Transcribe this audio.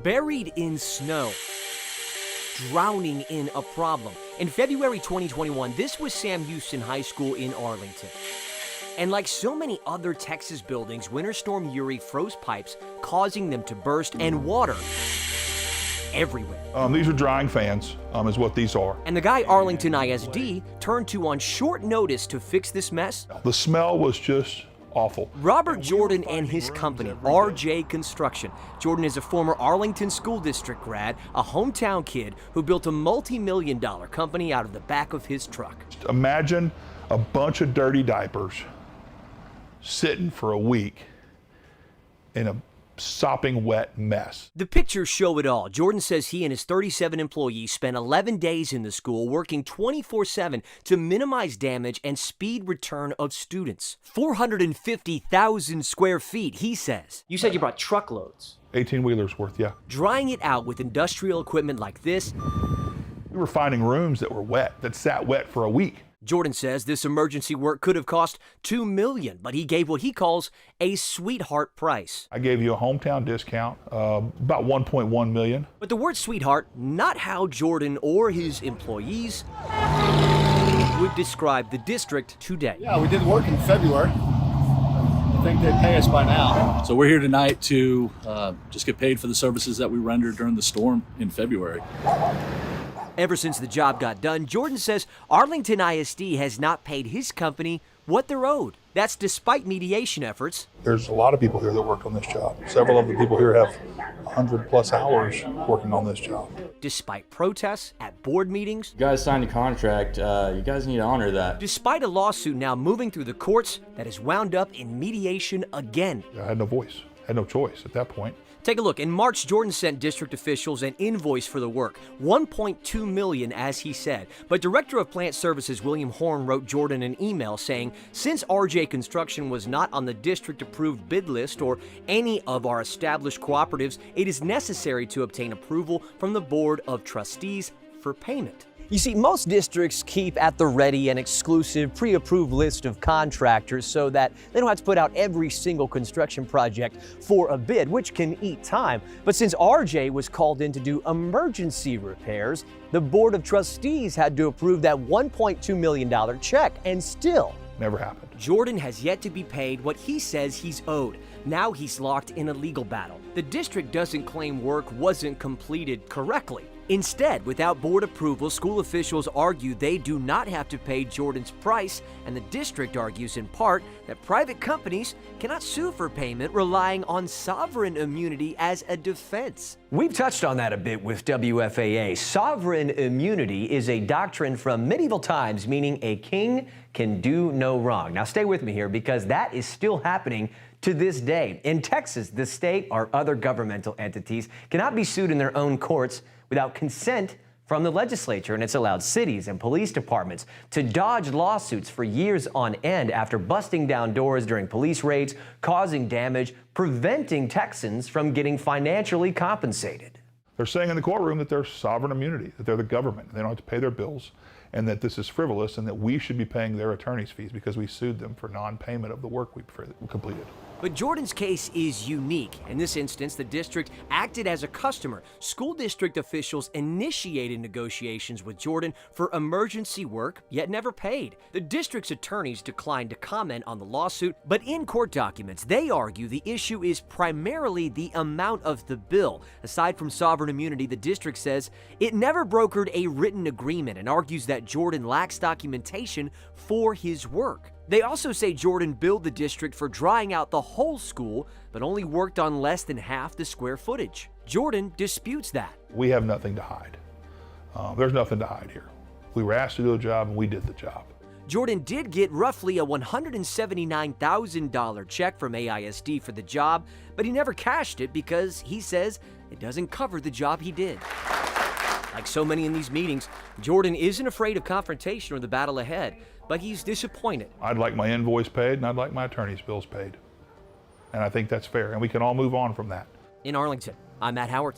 Buried in snow, drowning in a problem. In February 2021, this was Sam Houston High School in Arlington. And like so many other Texas buildings, Winter Storm Uri froze pipes, causing them to burst, and water everywhere. These are drying fans, is what these are. And the guy Arlington ISD turned to on short notice to fix this mess? The smell was just awful. Robert Jordan and his company, RJ Construction. Jordan is a former Arlington School District grad, a hometown kid who built a multi-million-dollar company out of the back of his truck. Imagine a bunch of dirty diapers sitting for a week in a sopping wet mess. The pictures show it all. Jordan says he and his 37 employees spent 11 days in the school working 24/7 to minimize damage and speed return of students. 450,000 square feet, he says. You said you brought truckloads. 18-wheelers worth, yeah. Drying it out with industrial equipment like this. We were finding rooms that were wet, that sat wet for a week. Jordan says this emergency work could have cost $2 million, but he gave what he calls a sweetheart price. I gave you a hometown discount, about $1.1 million. But the word sweetheart, not how Jordan or his employees would describe the district today. Yeah, we did work in February. I think they pay us by now. So we're here tonight to just get paid for the services that we rendered during the storm in February. Ever since the job got done, Jordan says Arlington ISD has not paid his company what they're owed. That's despite mediation efforts. There's a lot of people here that worked on this job. Several of the people here have 100+ hours working on this job. Despite protests at board meetings. You guys signed a contract. You guys need to honor that. Despite a lawsuit now moving through the courts that has wound up in mediation again. I had no voice, had no choice at that point. Take a look. In March, Jordan sent district officials an invoice for the work, $1.2 million, as he said. But Director of Plant Services William Horn wrote Jordan an email saying, since RJ Construction was not on the district-approved bid list or any of our established cooperatives, it is necessary to obtain approval from the Board of Trustees for payment. You see, most districts keep at the ready an exclusive pre-approved list of contractors so that they don't have to put out every single construction project for a bid, which can eat time. But since RJ was called in to do emergency repairs, the Board of Trustees had to approve that $1.2 million check, and still never happened. Jordan has yet to be paid what he says he's owed. Now he's locked in a legal battle. The district doesn't claim work wasn't completed correctly. Instead, without board approval, school officials argue they do not have to pay Jordan's price, and the district argues in part that private companies cannot sue for payment relying on sovereign immunity as a defense. We've touched on that a bit with WFAA. Sovereign immunity is a doctrine from medieval times, meaning a king can do no wrong. Now stay with me here because that is still happening to this day. In Texas, the state or other governmental entities cannot be sued in their own courts without consent from the legislature, and it's allowed cities and police departments to dodge lawsuits for years on end after busting down doors during police raids, causing damage, preventing Texans from getting financially compensated. They're saying in the courtroom that there's sovereign immunity, that they're the government, they don't have to pay their bills, and that this is frivolous and that we should be paying their attorney's fees because we sued them for non-payment of the work we completed. But Jordan's case is unique. In this instance, the district acted as a customer. School district officials initiated negotiations with Jordan for emergency work, yet never paid. The district's attorneys declined to comment on the lawsuit, but in court documents, they argue the issue is primarily the amount of the bill. Aside from sovereign immunity, the district says it never brokered a written agreement and argues that Jordan lacks documentation for his work. They also say Jordan billed the district for drying out the whole school, but only worked on less than half the square footage. Jordan disputes that. We have nothing to hide. There's nothing to hide here. We were asked to do a job and we did the job. Jordan did get roughly a $179,000 check from AISD for the job, but he never cashed it because he says it doesn't cover the job he did. Like so many in these meetings, Jordan isn't afraid of confrontation or the battle ahead, but he's disappointed. I'd like my invoice paid and I'd like my attorney's bills paid. And I think that's fair, and we can all move on from that. In Arlington, I'm Matt Howard.